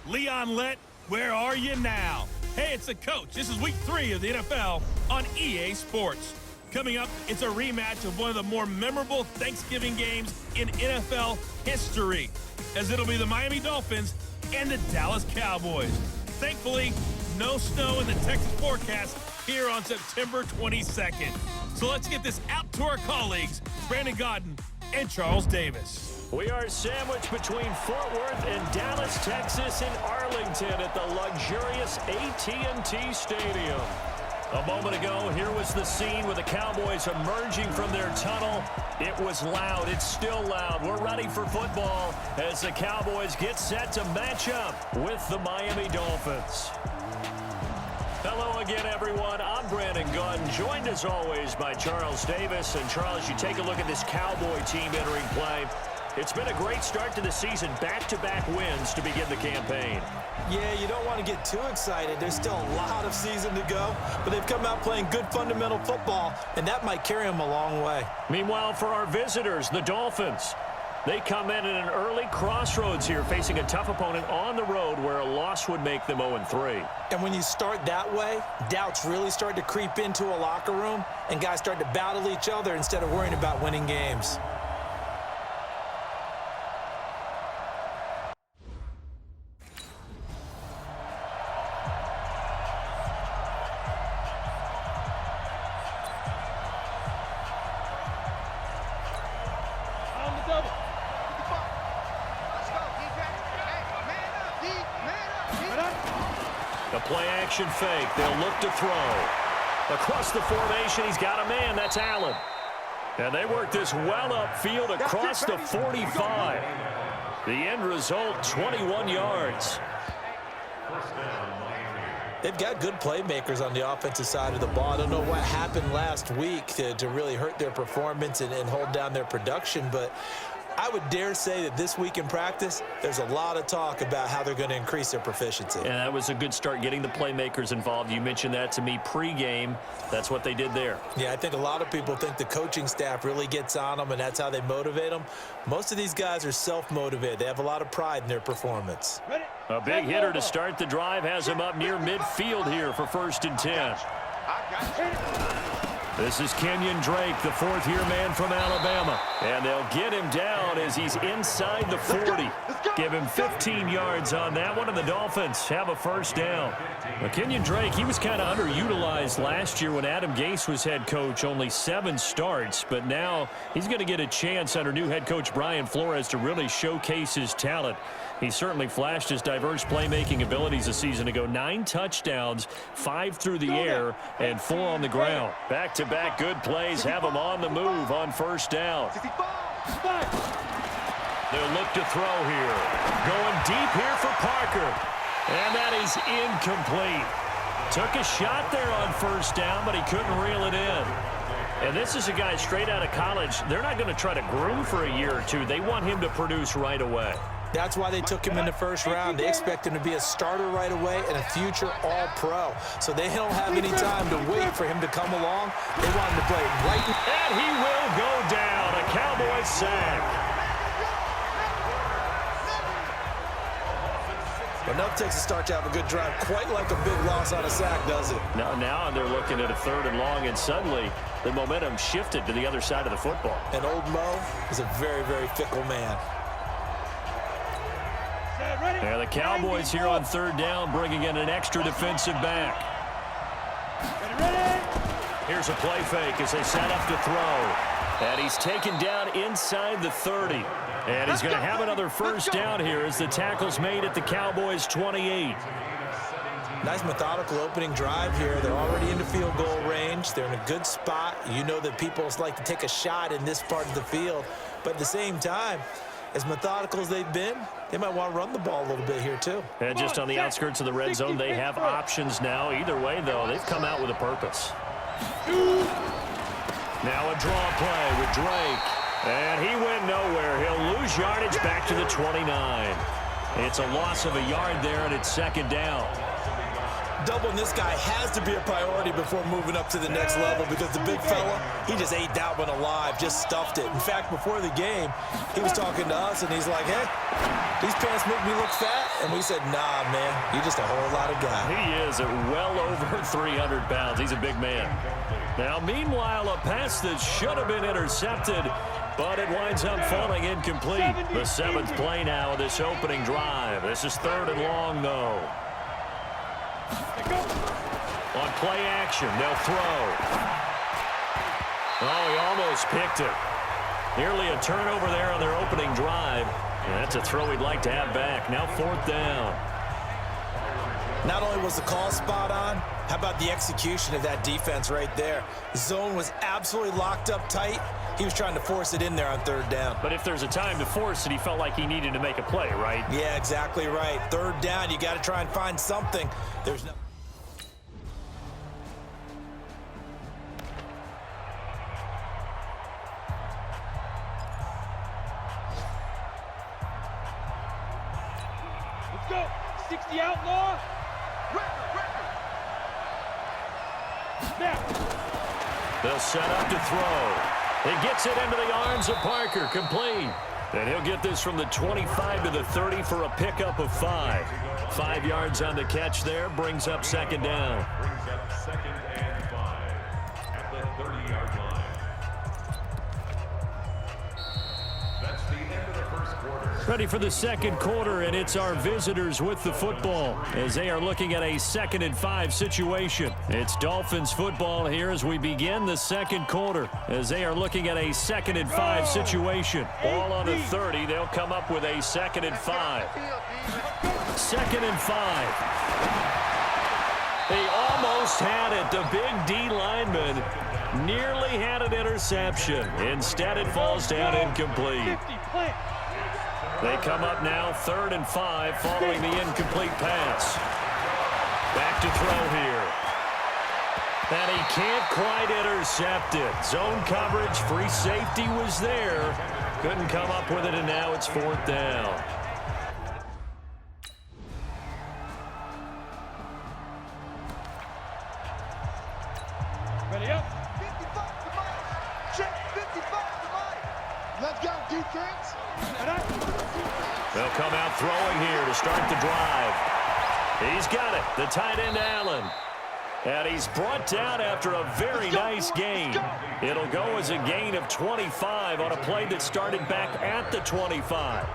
Leon Lett, where are you now? Hey, it's the coach. This is week 3 of the NFL on EA Sports. Coming up, it's a rematch of one of the more memorable Thanksgiving games in NFL history, as it'll be the Miami Dolphins and the Dallas Cowboys. Thankfully, no snow in the Texas forecast here on September 22nd. So let's get this out to our colleagues, Brandon Godden and Charles Davis. We are sandwiched between Fort Worth and Dallas, Texas, and Arlington at the luxurious AT&T Stadium. A moment ago, here was the scene with the Cowboys emerging from their tunnel. It was loud. It's still loud. We're ready for football as the Cowboys get set to match up with the Miami Dolphins. Hello again, everyone. I'm Brandon Gunn, joined as always by Charles Davis. And Charles, you take a look at this Cowboy team entering play. It's been a great start to the season, back-to-back wins to begin the campaign. Yeah, you don't want to get too excited. There's still a lot of season to go, but they've come out playing good fundamental football, and that might carry them a long way. Meanwhile, for our visitors, the Dolphins, they come in at an early crossroads here, facing a tough opponent on the road where a loss would make them 0-3. And when you start that way, doubts really start to creep into a locker room, and guys start to battle each other instead of worrying about winning games. The play-action fake. They'll look to throw. Across the formation, he's got a man. That's Allen. And they work this well upfield across the 45. The end result, 21 yards. They've got good playmakers on the offensive side of the ball. I don't know what happened last week to really hurt their performance and hold down their production, but I would dare say that this week in practice, there's a lot of talk about how they're going to increase their proficiency. And that was a good start, getting the playmakers involved. You mentioned that to me pregame. That's what they did there. Yeah, I think a lot of people think the coaching staff really gets on them, and that's how they motivate them. Most of these guys are self-motivated. They have a lot of pride in their performance. A big hitter to start the drive has him up near midfield here for 1st and 10. This is Kenyon Drake, the fourth-year man from Alabama. And they'll get him down as he's inside the 40. Give him 15 yards on that one, and the Dolphins have a first down. Well, Kenyon Drake, he was kind of underutilized last year when Adam Gase was head coach. Only 7 starts, but now he's going to get a chance under new head coach Brian Flores to really showcase his talent. He certainly flashed his diverse playmaking abilities a season ago. 9 touchdowns, 5 through the air, and 4 on the ground. Back-to-back good plays have him on the move on first down. They'll look to throw here. Going deep here for Parker. And that is incomplete. Took a shot there on first down, but he couldn't reel it in. And this is a guy straight out of college. They're not going to try to groom for a year or two. They want him to produce right away. That's why they took him in the first round. They expect him to be a starter right away and a future all-pro. So they don't have any time to wait for him to come along. They want him to play right. And he will go down. A Cowboys sack. Enough takes a start to have a good drive. Quite like a big loss on a sack, does it? Now they're looking at a 3rd and long, and suddenly the momentum shifted to the other side of the football. And old Mo is a very, very fickle man. And the Cowboys here on 3rd down, bringing in an extra defensive back. Here's a play fake as they set up to throw. And he's taken down inside the 30. And he's going to have another first down here as the tackle's made at the Cowboys' 28. Nice methodical opening drive here. They're already into field goal range. They're in a good spot. You know that people like to take a shot in this part of the field. But at the same time, as methodical as they've been, they might want to run the ball a little bit here too. And just on the outskirts of the red zone, they have options now. Either way, though, they've come out with a purpose. Now a draw play with Drake. And he went nowhere. He'll lose yardage back to the 29. It's a loss of a yard there, and it's 2nd down. Doubling this guy has to be a priority before moving up to the next level because the big fella, he just ate that one alive, just stuffed it. In fact, before the game, he was talking to us, and he's like, hey, these pants make me look fat. And we said, nah, man, you're just a whole lot of guy. He is at well over 300 pounds. He's a big man. Now, meanwhile, a pass that should have been intercepted, but it winds up falling incomplete. The 7th play now of this opening drive. This is 3rd and long, though. On play action, they'll throw. Oh, he almost picked it. Nearly a turnover there on their opening drive. And that's a throw he'd like to have back. Now 4th down. Not only was the call spot on, how about the execution of that defense right there? Zone was absolutely locked up tight. He was trying to force it in there on 3rd down. But if there's a time to force it, he felt like he needed to make a play, right? Yeah, exactly right. 3rd down, you got to try and find something. There's no... Let's go. 60 outlaw. They'll set up to throw. He gets it into the arms of Parker, complete. And he'll get this from the 25 to the 30 for a pickup of 5. 5 yards on the catch there, brings up 2nd down. Brings up 2nd and 5 at the 30-yard line. That's the end of the first quarter. Ready for the 2nd quarter, and it's our visitors with the football as they are looking at a 2nd and 5 situation. It's Dolphins football here as we begin the 2nd quarter as they are looking at a 2nd and 5 situation. Ball on the 30. They'll come up with a 2nd and 5. 2nd and 5. They almost had it. The big D lineman nearly had an interception. Instead, it falls down incomplete. They come up now 3rd and 5 following the incomplete pass. Back to throw here. And he can't quite intercept it. Zone coverage, free safety was there. Couldn't come up with it, and now it's 4th down. Ready up. 55 to Mike. Check 55 to Mike. Let's go, defense. They'll come out throwing here to start the drive. He's got it. The tight end, Allen. And he's brought down after a very nice gain. It'll go as a gain of 25 on a play that started back at the 25.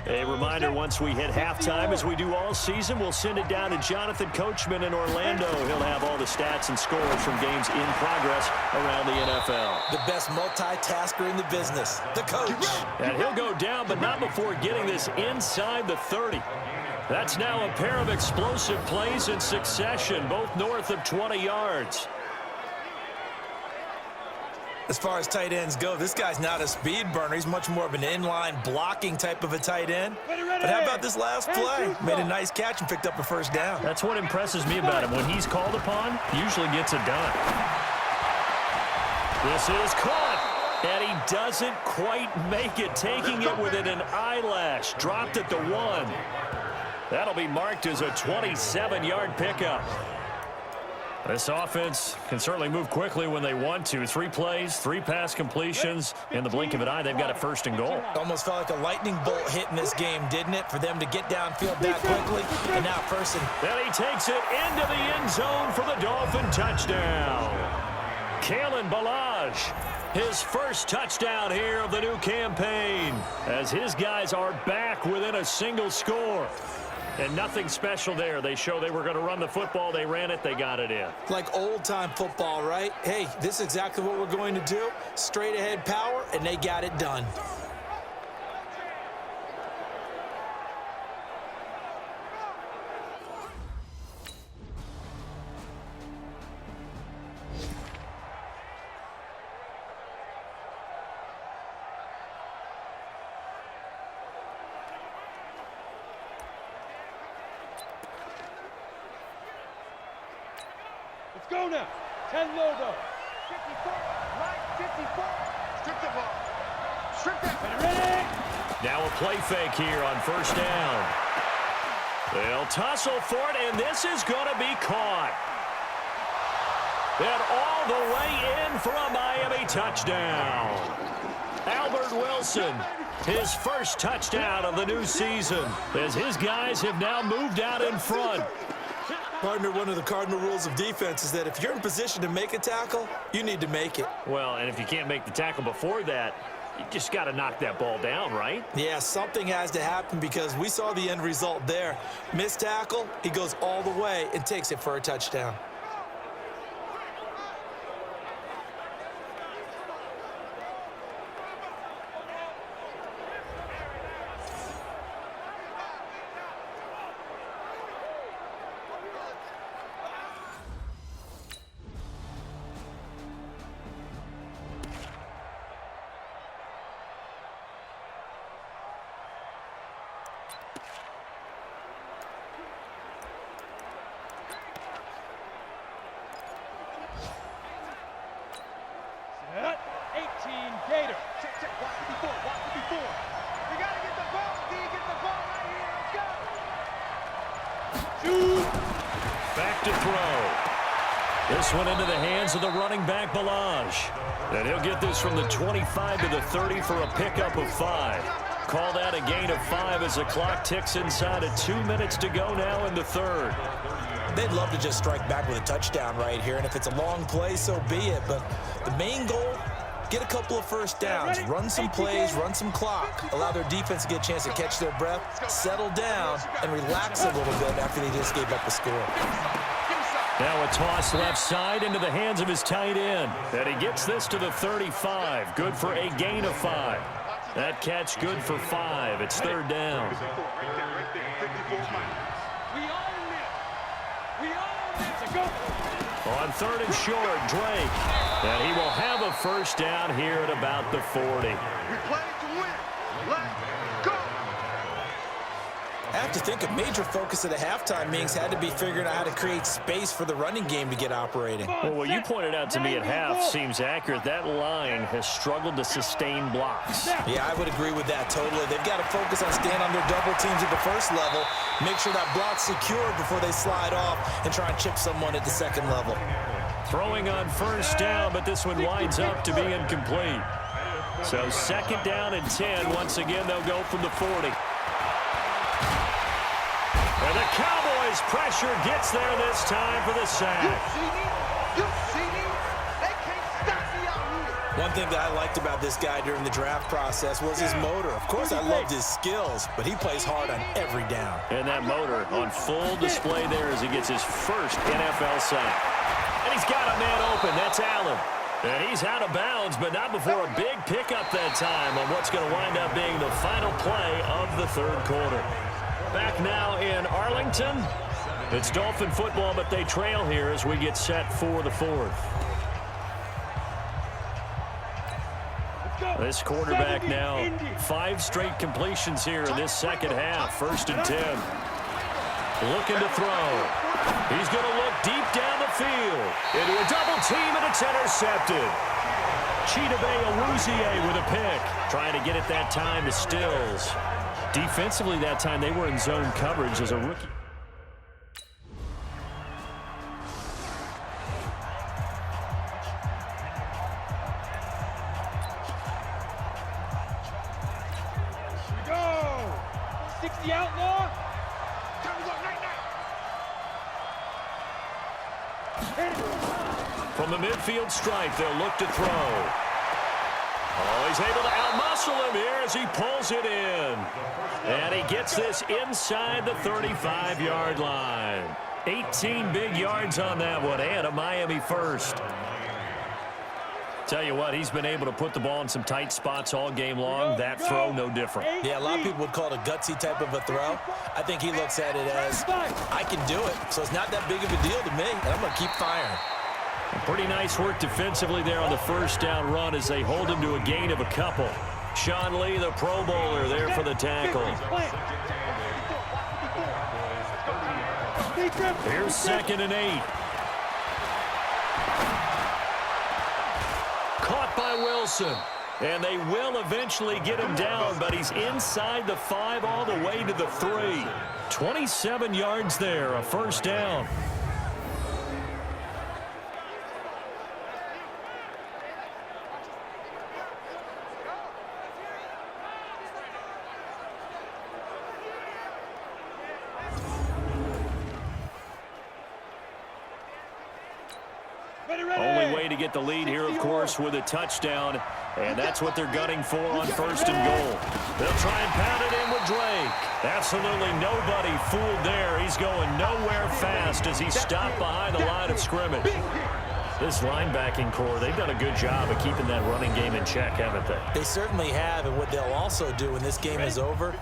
A reminder, once we hit halftime, as we do all season, we'll send it down to Jonathan Coachman in Orlando. He'll have all the stats and scores from games in progress around the NFL. The best multitasker in the business, the coach. And he'll go down, but not before getting this inside the 30. That's now a pair of explosive plays in succession, both north of 20 yards. As far as tight ends go, this guy's not a speed burner. He's much more of an inline blocking type of a tight end. But how about this last play? Made a nice catch and picked up a 1st down. That's what impresses me about him. When he's called upon, he usually gets it done. This is caught, and he doesn't quite make it, taking it within an eyelash. Dropped at the 1. That'll be marked as a 27-yard pickup. This offense can certainly move quickly when they want to. 3 plays, 3 pass completions. In the blink of an eye, they've got a 1st and goal. Almost felt like a lightning bolt hit in this game, didn't it? For them to get downfield that quickly. And now 1st and... Then he takes it into the end zone for the Dolphin touchdown. Kalen Ballage, his 1st touchdown here of the new campaign, as his guys are back within a single score. And nothing special there. They show they were going to run the football. They ran it. They got it in. Like old-time football, right? Hey, this is exactly what we're going to do. Straight ahead power, and they got it done. Let's go now. 10 logo. 54, right, 54. Strip the ball. Strip that. Ready? Now a play fake here on first down. They'll tussle for it, and this is going to be caught. And all the way in for a Miami touchdown. Albert Wilson, his first touchdown of the new season, as his guys have now moved out in front. Partner, one of the cardinal rules of defense is that if you're in position to make a tackle, you need to make it. Well, and if you can't make the tackle before that, you just got to knock that ball down, right? Yeah, something has to happen because we saw the end result there. Missed tackle, he goes all the way and takes it for a touchdown. Set. 18 Gator. Check, check. Watch it before. Watch it before. We got to get the ball. D, get the ball right here. Let's go. Shoot. Back to throw. This one into the hands of the running back, Balaj. And he'll get this from the 25 to the 30 for a pickup of 5. Call that a gain of 5 as the clock ticks inside of 2 minutes to go now in the third. They'd love to just strike back with a touchdown right here, and if it's a long play, so be it. But the main goal, get a couple of first downs, run some plays, run some clock, allow their defense to get a chance to catch their breath, settle down, and relax a little bit after they just gave up the score. Now a toss left side into the hands of his tight end. And he gets this to the 35. Good for a gain of 5. That catch good for 5. It's third down. On third and short, Drake. And he will have a first down here at about the 40. We play to win. Let's go. I have to think a major focus at the halftime meetings had to be figuring out how to create space for the running game to get operating. Well, what you pointed out to me at half seems accurate. That line has struggled to sustain blocks. Yeah, I would agree with that totally. They've got to focus on staying on their double teams at the first level, make sure that block's secure before they slide off and try and chip someone at the second level. Throwing on first down, but this one winds up to be incomplete. So second down and 10. Once again, they'll go from the 40. And the Cowboys pressure gets there this time for the sack. You see me? They can't stop me out here. One thing that I liked about this guy during the draft process was his motor. Of course, I loved his skills, but he plays hard on every down. And that motor on full display there as he gets his first NFL sack. And he's got a man open. That's Allen. And he's out of bounds, but not before a big pickup that time on what's going to wind up being the final play of the third quarter. Back now in Arlington. It's Dolphin football, but they trail here as we get set for the fourth. This quarterback now 5 straight completions here in this second half. First and 10. Looking to throw. He's going to look deep down the field. Into a double team, and it's intercepted. Chidobe Awuzie with a pick. Trying to get it that time to Stills. Defensively that time, they were in zone coverage as a rookie. Here we go. 60 outlaw. From the midfield stripe, they'll look to throw. Oh, he's able to outmuscle him here as he pulls it in. And he gets this inside the 35-yard line. 18 big yards on that one, and a Miami first. Tell you what, he's been able to put the ball in some tight spots all game long. That throw, no different. Yeah, a lot of people would call it a gutsy type of a throw. I think he looks at it as, I can do it, so it's not that big of a deal to me, and I'm going to keep firing. Pretty nice work defensively there on the first down run as they hold him to a gain of a couple. Sean Lee, the Pro Bowler, there for the tackle. Here's second and 8. Caught by Wilson. And they will eventually get him down, but he's inside the 5 all the way to the 3. 27 yards there, a first down. Only way to get the lead here, of course, with a touchdown, and that's what they're gunning for on 1st and goal. They'll try and pound it in with Drake. Absolutely nobody fooled there. He's going nowhere fast as he's stopped behind the line of scrimmage. This linebacking core, they've done a good job of keeping that running game in check, haven't they? They certainly have, and what they'll also do when this game is over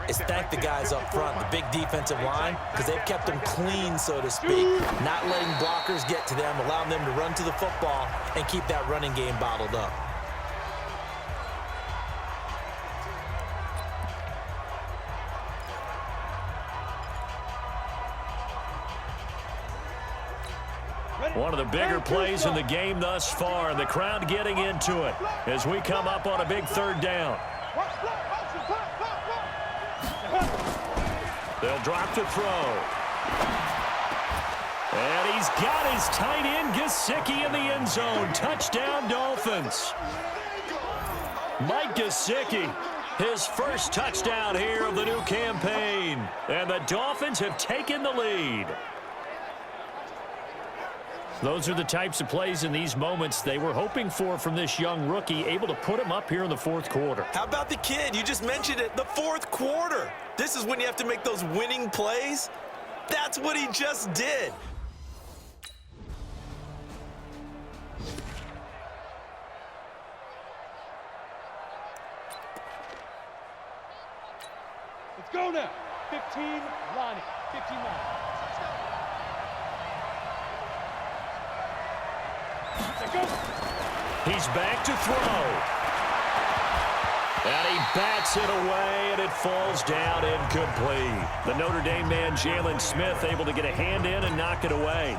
is thank the guys up front, the big defensive line, because they've kept them clean, so to speak, not letting blockers get to them, allowing them to run to the football and keep that running game bottled up. One of the bigger plays in the game thus far, and the crowd getting into it as we come up on a big 3rd down. They'll drop to throw. And he's got his tight end, Gesicki, in the end zone. Touchdown, Dolphins. Mike Gesicki, his first touchdown here of the new campaign. And the Dolphins have taken the lead. Those are the types of plays in these moments they were hoping for from this young rookie, able to put him up here in the 4th quarter. How about the kid? You just mentioned it, the 4th quarter. This is when you have to make those winning plays. That's what he just did. Let's go now. 15 lining. 15 lining. He's back to throw. And he bats it away, and it falls down incomplete. The Notre Dame man, Jalen Smith, able to get a hand in and knock it away.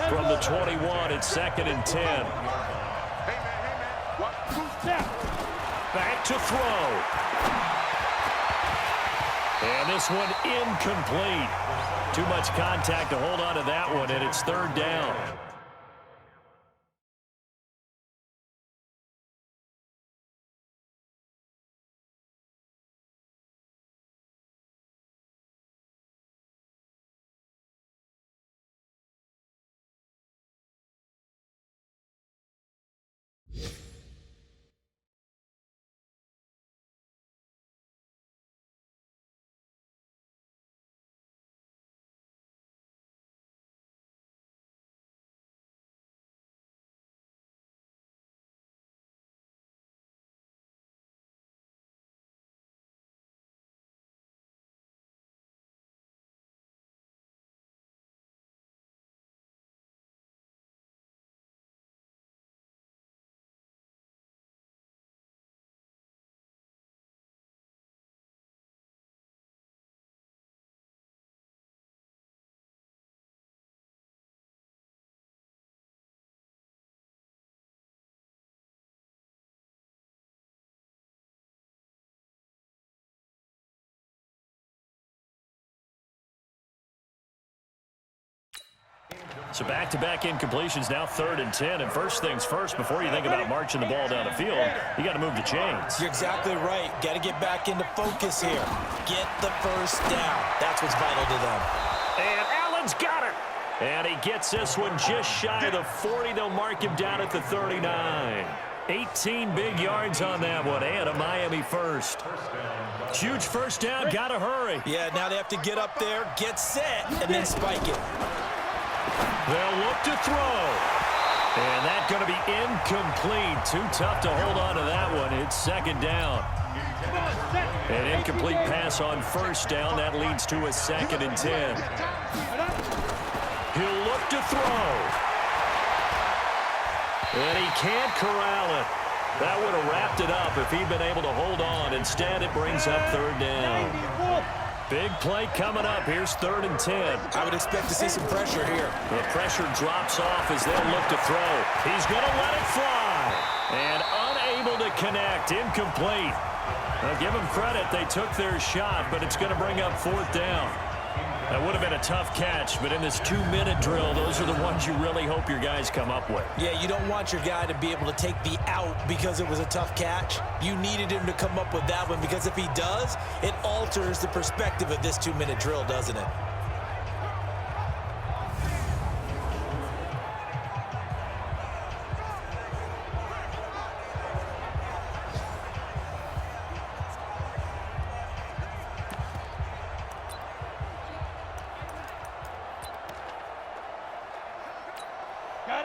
From the 21, it's 2nd and 10. Back to throw. And this one incomplete. Too much contact to hold on to that one, and it's 3rd down. So back-to-back incompletions, now 3rd and 10. And first things first, before you think about marching the ball down the field, you got to move the chains. You're exactly right. Got to get back into focus here. Get the first down. That's what's vital to them. And Allen's got it. And he gets this one just shy of the 40. They'll mark him down at the 39. 18 big yards on that one, and a Miami first. Huge first down, got to hurry. Yeah, now they have to get up there, get set, and then spike it. They'll look to throw. And that's going to be incomplete. Too tough to hold on to that one. It's 2nd down. An incomplete pass on 1st down. That leads to a 2nd and 10. He'll look to throw. And he can't corral it. That would have wrapped it up if he'd been able to hold on. Instead, it brings up 3rd down. Big play coming up. Here's 3rd and 10. I would expect to see some pressure here. The pressure drops off as they'll look to throw. He's going to let it fly. And unable to connect. Incomplete. Now, give them credit. They took their shot, but it's going to bring up 4th down. That would have been a tough catch, but in this 2-minute drill, those are the ones you really hope your guys come up with. Yeah, you don't want your guy to be able to take the out because it was a tough catch. You needed him to come up with that one, because if he does, it alters the perspective of this 2-minute drill, doesn't it?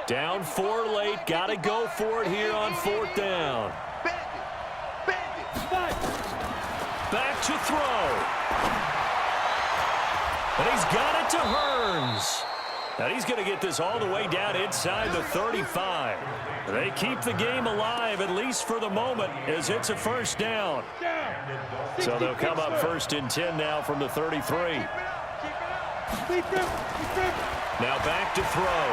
Down 4 late. Got to go for it here on 4th down. Back to throw. And he's got it to Hearns. And he's going to get this all the way down inside the 35. They keep the game alive, at least for the moment, as it's a 1st down. So they'll come up 1st and 10 now from the 33. Now back to throw.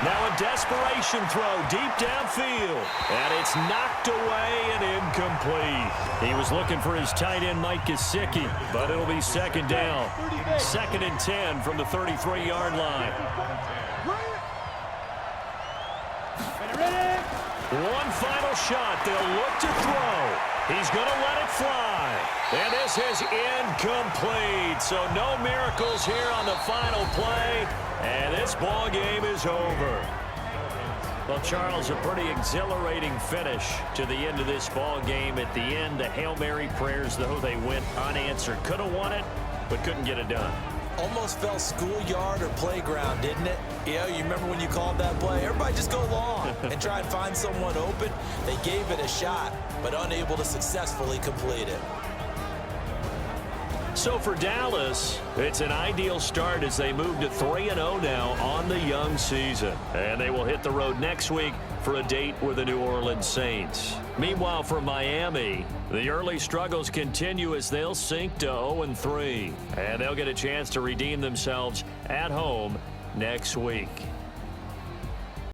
Now a desperation throw deep downfield. And it's knocked away and incomplete. He was looking for his tight end, Mike Gesicki, but it'll be 2nd down. 2nd and 10 from the 33-yard line. One final shot. They'll look to throw. He's going to let it fly. And this is incomplete. So no miracles here on the final play. And this ball game is over. Well, Charles, a pretty exhilarating finish to the end of this ball game. At the end, the Hail Mary prayers, though, they went unanswered. Could have won it, but couldn't get it done. Almost felt schoolyard or playground, didn't it? Yeah, you remember when you called that play? Everybody just go long and try and find someone open. They gave it a shot, but unable to successfully complete it. So for Dallas, it's an ideal start as they move to 3-0 now on the young season. And they will hit the road next week for a date with the New Orleans Saints. Meanwhile, for Miami, the early struggles continue as they'll sink to 0-3. And they'll get a chance to redeem themselves at home next week.